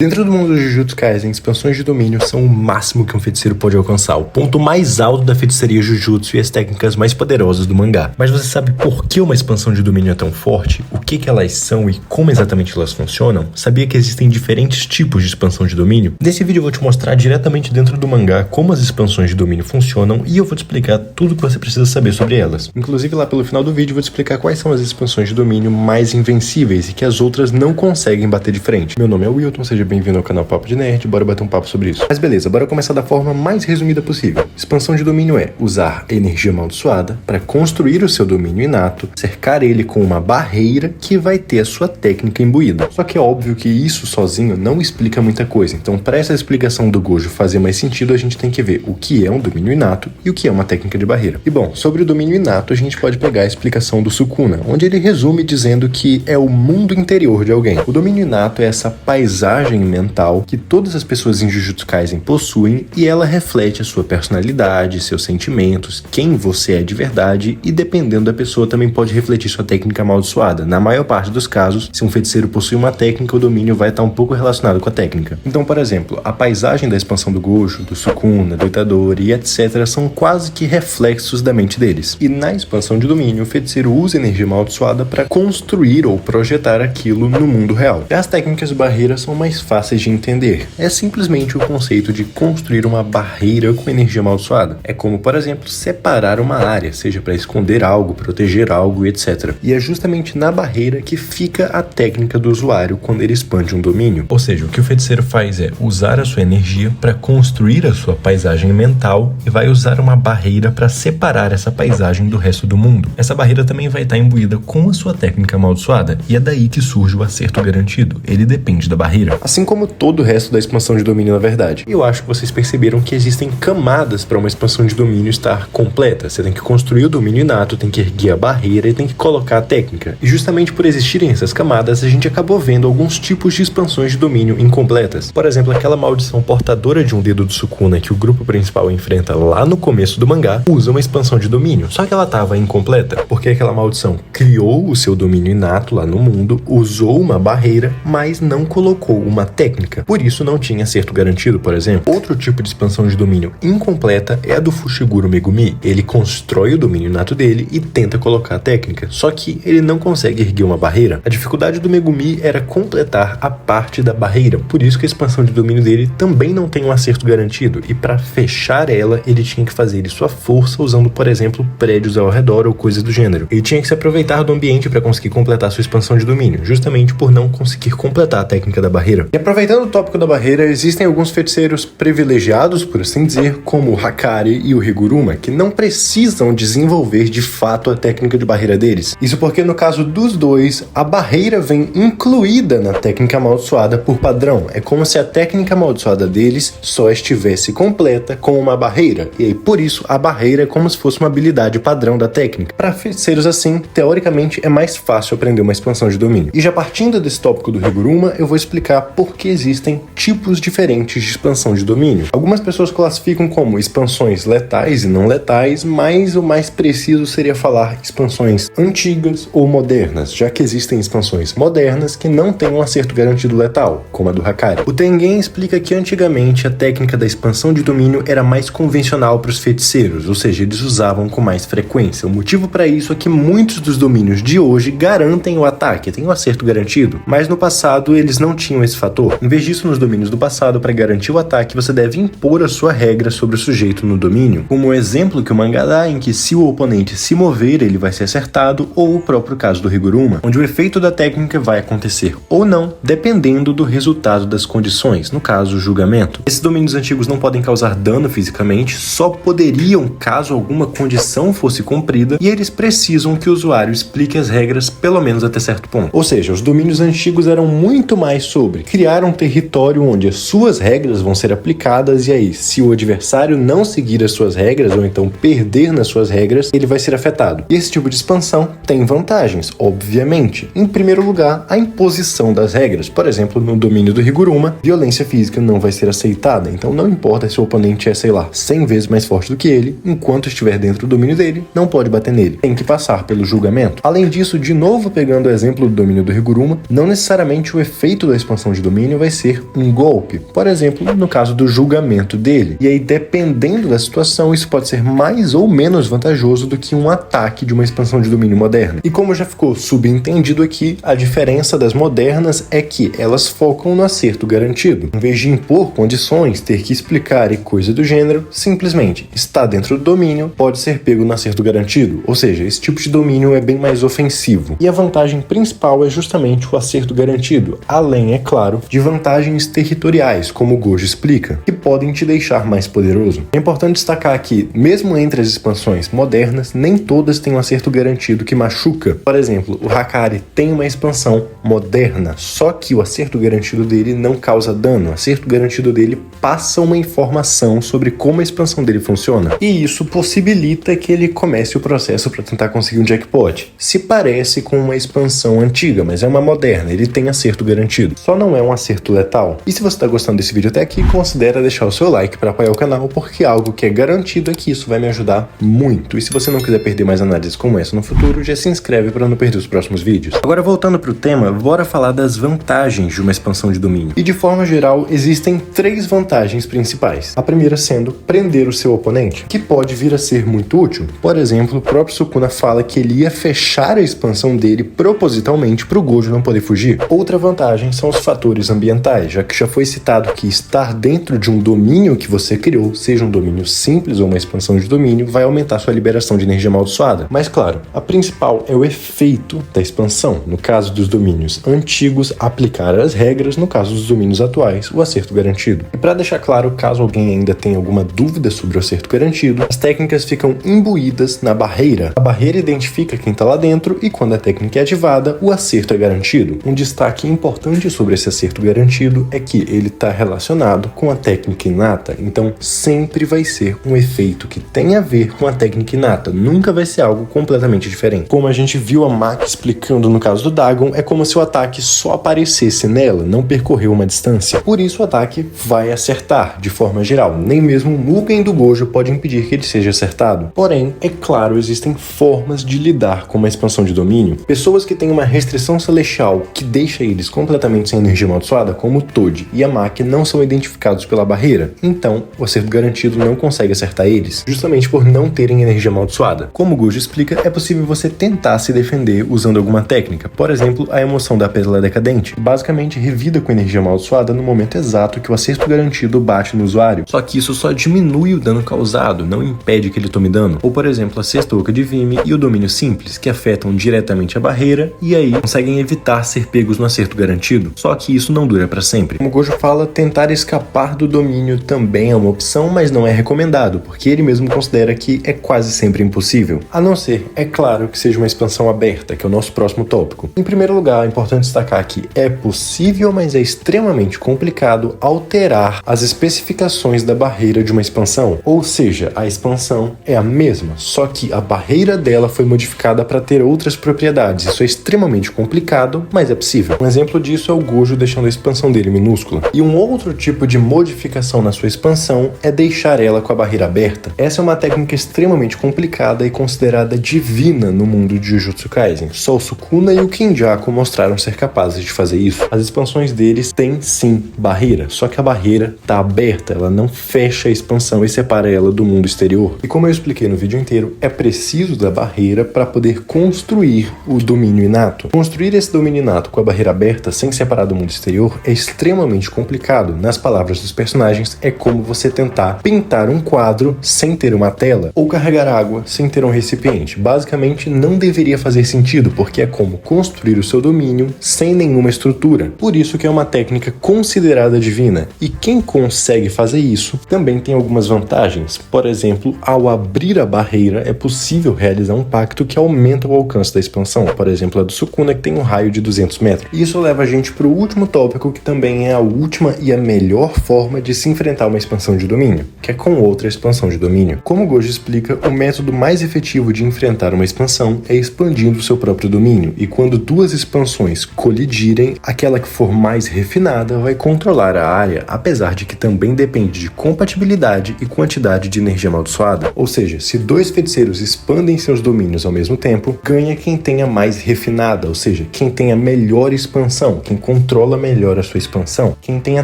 Dentro do mundo do Jujutsu Kaisen, expansões de domínio são o máximo que um feiticeiro pode alcançar, o ponto mais alto da feitiçaria Jujutsu e as técnicas mais poderosas do mangá. Mas você sabe por que uma expansão de domínio é tão forte? O que elas são e como exatamente elas funcionam? Sabia que existem diferentes tipos de expansão de domínio? Nesse vídeo eu vou te mostrar diretamente dentro do mangá como as expansões de domínio funcionam e eu vou te explicar tudo o que você precisa saber sobre elas. Inclusive lá pelo final do vídeo eu vou te explicar quais são as expansões de domínio mais invencíveis e que as outras não conseguem bater de frente. Meu nome é Wilton, seja bem-vindo ao canal Papo de Nerd, bora bater um papo sobre isso. Mas beleza, bora começar da forma mais resumida possível. Expansão de domínio é usar energia amaldiçoada para construir o seu domínio inato, cercar ele com uma barreira que vai ter a sua técnica imbuída. Só que é óbvio que isso sozinho não explica muita coisa, então para essa explicação do Gojo fazer mais sentido, a gente tem que ver o que é um domínio inato e o que é uma técnica de barreira. E bom, sobre o domínio inato, a gente pode pegar a explicação do Sukuna, onde ele resume dizendo que é o mundo interior de alguém. O domínio inato é essa paisagem mental que todas as pessoas em Jujutsu Kaisen possuem e ela reflete a sua personalidade, seus sentimentos, quem você é de verdade e dependendo da pessoa também pode refletir sua técnica amaldiçoada. Na maior parte dos casos, se um feiticeiro possui uma técnica, o domínio vai estar um pouco relacionado com a técnica. Então, por exemplo, a paisagem da expansão do Gojo, do Sukuna, do Itadori e etc. são quase que reflexos da mente deles. E na expansão de domínio, o feiticeiro usa energia amaldiçoada para construir ou projetar aquilo no mundo real. E as técnicas de barreira são mais fáceis de entender. É simplesmente o conceito de construir uma barreira com energia amaldiçoada. É como, por exemplo, separar uma área, seja para esconder algo, proteger algo, etc. E é justamente na barreira que fica a técnica do usuário quando ele expande um domínio. Ou seja, o que o feiticeiro faz é usar a sua energia para construir a sua paisagem mental e vai usar uma barreira para separar essa paisagem do resto do mundo. Essa barreira também vai estar imbuída com a sua técnica amaldiçoada e é daí que surge o acerto garantido. Ele depende da barreira. Assim como todo o resto da expansão de domínio, na verdade. Eu acho que vocês perceberam que existem camadas para uma expansão de domínio estar completa. Você tem que construir o domínio inato, tem que erguer a barreira e tem que colocar a técnica. E justamente por existirem essas camadas, a gente acabou vendo alguns tipos de expansões de domínio incompletas. Por exemplo, aquela maldição portadora de um dedo do Sukuna que o grupo principal enfrenta lá no começo do mangá, usa uma expansão de domínio. Só que ela estava incompleta, porque aquela maldição criou o seu domínio inato lá no mundo, usou uma barreira, mas não colocou uma técnica. Por isso não tinha acerto garantido, por exemplo. Outro tipo de expansão de domínio incompleta é a do Fushiguro Megumi. Ele constrói o domínio inato dele e tenta colocar a técnica, só que ele não consegue erguer uma barreira. A dificuldade do Megumi era completar a parte da barreira, por isso que a expansão de domínio dele também não tem um acerto garantido, e para fechar ela, ele tinha que fazer isso à força usando, por exemplo, prédios ao redor ou coisas do gênero. Ele tinha que se aproveitar do ambiente para conseguir completar sua expansão de domínio, justamente por não conseguir completar a técnica da barreira. E aproveitando o tópico da barreira, existem alguns feiticeiros privilegiados, por assim dizer, como o Hakari e o Higuruma, que não precisam desenvolver de fato a técnica de barreira deles. Isso porque no caso dos dois, a barreira vem incluída na técnica amaldiçoada por padrão. É como se a técnica amaldiçoada deles só estivesse completa com uma barreira. E aí, por isso, a barreira é como se fosse uma habilidade padrão da técnica. Para feiticeiros assim, teoricamente, é mais fácil aprender uma expansão de domínio. E já partindo desse tópico do Higuruma, eu vou explicar por que existem tipos diferentes de expansão de domínio. Algumas pessoas classificam como expansões letais e não letais, mas o mais preciso seria falar expansões antigas ou modernas, já que existem expansões modernas que não têm um acerto garantido letal, como a do Hakari. O Tengen explica que antigamente a técnica da expansão de domínio era mais convencional para os feiticeiros, ou seja, eles usavam com mais frequência. O motivo para isso é que muitos dos domínios de hoje garantem o ataque, têm um acerto garantido, mas no passado eles não tinham esse fator. Em vez disso, nos domínios do passado, para garantir o ataque, você deve impor a sua regra sobre o sujeito no domínio, como o exemplo que o mangá dá em que se o oponente se mover, ele vai ser acertado, ou o próprio caso do Higuruma, onde o efeito da técnica vai acontecer ou não, dependendo do resultado das condições, no caso, o julgamento. Esses domínios antigos não podem causar dano fisicamente, só poderiam caso alguma condição fosse cumprida, e eles precisam que o usuário explique as regras pelo menos até certo ponto. Ou seja, os domínios antigos eram muito mais sobre criar um território onde as suas regras vão ser aplicadas e aí, se o adversário não seguir as suas regras ou então perder nas suas regras, ele vai ser afetado. E esse tipo de expansão tem vantagens, obviamente. Em primeiro lugar, a imposição das regras. Por exemplo, no domínio do Higuruma, violência física não vai ser aceitada, então não importa se o oponente é, 100 vezes mais forte do que ele, enquanto estiver dentro do domínio dele, não pode bater nele. Tem que passar pelo julgamento. Além disso, de novo pegando o exemplo do domínio do Higuruma, não necessariamente o efeito da expansão de domínio vai ser um golpe. Por exemplo, no caso do julgamento dele. E aí, dependendo da situação, isso pode ser mais ou menos vantajoso do que um ataque de uma expansão de domínio moderna. E como já ficou subentendido aqui, a diferença das modernas é que elas focam no acerto garantido. Em vez de impor condições, ter que explicar e coisa do gênero, simplesmente está dentro do domínio, pode ser pego no acerto garantido. Ou seja, esse tipo de domínio é bem mais ofensivo. E a vantagem principal é justamente o acerto garantido, além, é claro, de vantagens territoriais, como o Gojo explica, que podem te deixar mais poderoso. É importante destacar que, mesmo entre as expansões modernas, nem todas têm um acerto garantido que machuca. Por exemplo, o Hakari tem uma expansão moderna, só que o acerto garantido dele não causa dano. O acerto garantido dele passa uma informação sobre como a expansão dele funciona, e isso possibilita que ele comece o processo para tentar conseguir um jackpot. Se parece com uma expansão antiga, mas é uma moderna, ele tem acerto garantido. Só não é um acerto letal. E se você está gostando desse vídeo até aqui, considere deixar o seu like para apoiar o canal, porque algo que é garantido é que isso vai me ajudar muito. E se você não quiser perder mais análises como essa no futuro, já se inscreve para não perder os próximos vídeos. Agora, voltando para o tema, bora falar das vantagens de uma expansão de domínio. E de forma geral, existem 3 vantagens principais. A primeira sendo prender o seu oponente, que pode vir a ser muito útil. Por exemplo, o próprio Sukuna fala que ele ia fechar a expansão dele propositalmente para o Gojo não poder fugir. Outra vantagem são os fatores ambientais, já que já foi citado que estar dentro de um domínio que você criou, seja um domínio simples ou uma expansão de domínio, vai aumentar sua liberação de energia amaldiçoada. Mas claro, a principal é o efeito da expansão. No caso dos domínios antigos, aplicar as regras; no caso dos domínios atuais, o acerto garantido. E para deixar claro, caso alguém ainda tenha alguma dúvida sobre o acerto garantido, as técnicas ficam imbuídas na barreira. A barreira identifica quem está lá dentro e quando a técnica é ativada, o acerto é garantido. Um destaque importante sobre esse acerto garantido é que ele está relacionado com a técnica inata, então sempre vai ser um efeito que tem a ver com a técnica inata, nunca vai ser algo completamente diferente. Como a gente viu a Maki explicando no caso do Dagon, é como se o ataque só aparecesse nela, não percorreu uma distância. Por isso o ataque vai acertar, de forma geral. Nem mesmo o Mugen do Gojo pode impedir que ele seja acertado. Porém, é claro, existem formas de lidar com uma expansão de domínio. Pessoas que têm uma restrição celestial que deixa eles completamente sem energia amaldiçoada, como o Toad e a Maki, não são identificados pela barreira. Então, o acerto garantido não consegue acertar eles, justamente por não terem energia amaldiçoada. Como o Gojo explica, é possível você tentar se defender usando alguma técnica. Por exemplo, a emoção da Pétala Decadente, basicamente revida com energia amaldiçoada no momento exato que o acerto garantido bate no usuário. Só que isso só diminui o dano causado, não impede que ele tome dano. Ou por exemplo, a Sexta Oca de Vime e o domínio simples, que afetam diretamente a barreira e aí conseguem evitar ser pegos no acerto garantido. Só que isso não dura para sempre. Como o Gojo fala, tentar escapar do domínio também é uma opção, mas não é recomendado, porque ele mesmo considera que é quase sempre impossível. A não ser, é claro, que seja uma expansão aberta, que é o nosso próximo tópico. Em primeiro lugar, é importante destacar que é possível, mas é extremamente complicado alterar as especificações da barreira de uma expansão. Ou seja, a expansão é a mesma, só que a barreira dela foi modificada para ter outras propriedades. Isso é extremamente complicado, mas é possível. Um exemplo disso é o Gojo deixando a expansão dele minúscula. E um outro tipo de modificação na sua expansão é deixar ela com a barreira aberta. Essa é uma técnica extremamente complicada e considerada divina no mundo de Jujutsu Kaisen. Só o Sukuna e o Kenjaku mostraram ser capazes de fazer isso. As expansões deles têm sim barreira, só que a barreira está aberta, ela não fecha a expansão e separa ela do mundo exterior. E como eu expliquei no vídeo inteiro, é preciso da barreira para poder construir o domínio inato. Construir esse domínio inato com a barreira aberta, sem separar do mundo exterior, é extremamente complicado. Nas palavras dos personagens, é como você tentar pintar um quadro sem ter uma tela, ou carregar água sem ter um recipiente. Basicamente, não deveria fazer sentido, porque é como construir o seu domínio sem nenhuma estrutura. Por isso que é uma técnica considerada divina. E quem consegue fazer isso também tem algumas vantagens. Por exemplo, ao abrir a barreira, é possível realizar um pacto que aumenta o alcance da expansão. Por exemplo, a do Sukuna, que tem um raio de 200 metros. E isso leva a gente para o último tópico, que também é a última e a melhor forma de se enfrentar uma expansão de domínio, que é com outra expansão de domínio. Como o Gojo explica, o método mais efetivo de enfrentar uma expansão é expandindo o seu próprio domínio, e quando duas expansões colidirem, aquela que for mais refinada vai controlar a área, apesar de que também depende de compatibilidade e quantidade de energia amaldiçoada. Ou seja, se dois feiticeiros expandem seus domínios ao mesmo tempo, ganha quem tenha mais refinada, ou seja, quem tenha melhor expansão, quem controla melhor a sua expansão? Quem tem a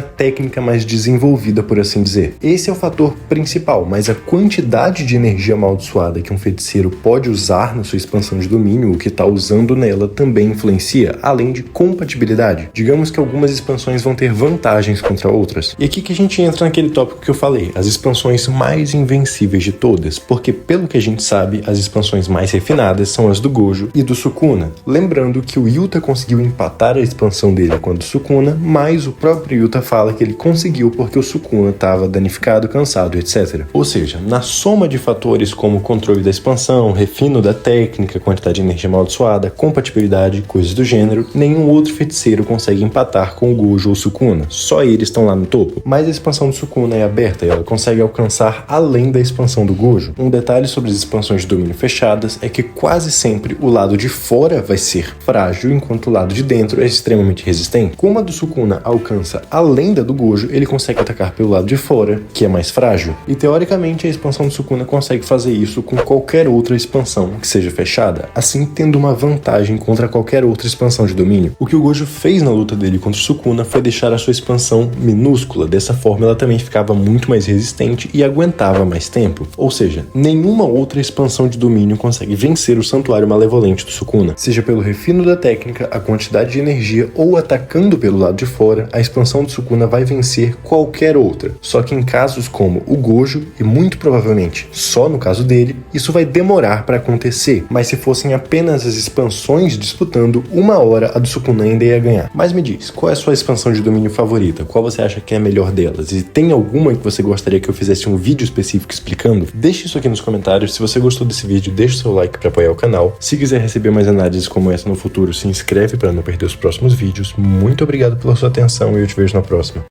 técnica mais desenvolvida, por assim dizer. Esse é o fator principal, mas a quantidade de energia amaldiçoada que um feiticeiro pode usar na sua expansão de domínio, o que está usando nela, também influencia, além de compatibilidade. Digamos que algumas expansões vão ter vantagens contra outras. E aqui que a gente entra naquele tópico que eu falei, as expansões mais invencíveis de todas, porque pelo que a gente sabe, as expansões mais refinadas são as do Gojo e do Sukuna. Lembrando que o Yuta conseguiu empatar a expansão dele com a do Sukuna, mas o próprio Yuta fala que ele conseguiu porque o Sukuna estava danificado, cansado, etc. Ou seja, na soma de fatores como o controle da expansão, refino da técnica, quantidade de energia amaldiçoada, compatibilidade, coisas do gênero, nenhum outro feiticeiro consegue empatar com o Gojo ou o Sukuna. Só eles estão lá no topo. Mas a expansão do Sukuna é aberta e ela consegue alcançar além da expansão do Gojo. Um detalhe sobre as expansões de domínio fechadas é que quase sempre o lado de fora vai ser frágil, enquanto o lado de dentro é extremamente resistente. Como a do Sukuna alcança além da do Gojo, ele consegue atacar pelo lado de fora, que é mais frágil. E teoricamente a expansão do Sukuna consegue fazer isso com qualquer outra expansão que seja fechada, assim tendo uma vantagem contra qualquer outra expansão de domínio. O que o Gojo fez na luta dele contra o Sukuna foi deixar a sua expansão minúscula, dessa forma ela também ficava muito mais resistente e aguentava mais tempo. Ou seja, nenhuma outra expansão de domínio consegue vencer o Santuário Malevolente do Sukuna. Seja pelo refino da técnica, a quantidade de energia ou atacando pelo lado de fora, a expansão do Sukuna vai vencer qualquer outra. Só que em casos como o Gojo, e muito provavelmente só no caso dele, isso vai demorar para acontecer. Mas se fossem apenas as expansões disputando, uma hora a do Sukuna ainda ia ganhar. Mas me diz, qual é a sua expansão de domínio favorita? Qual você acha que é a melhor delas? E tem alguma que você gostaria que eu fizesse um vídeo específico explicando? Deixe isso aqui nos comentários. Se você gostou desse vídeo, deixe seu like para apoiar o canal. Se quiser receber mais análises como essa no futuro, se inscreve para não perder os próximos vídeos. Muito obrigado pela sua atenção e eu te vejo na próxima.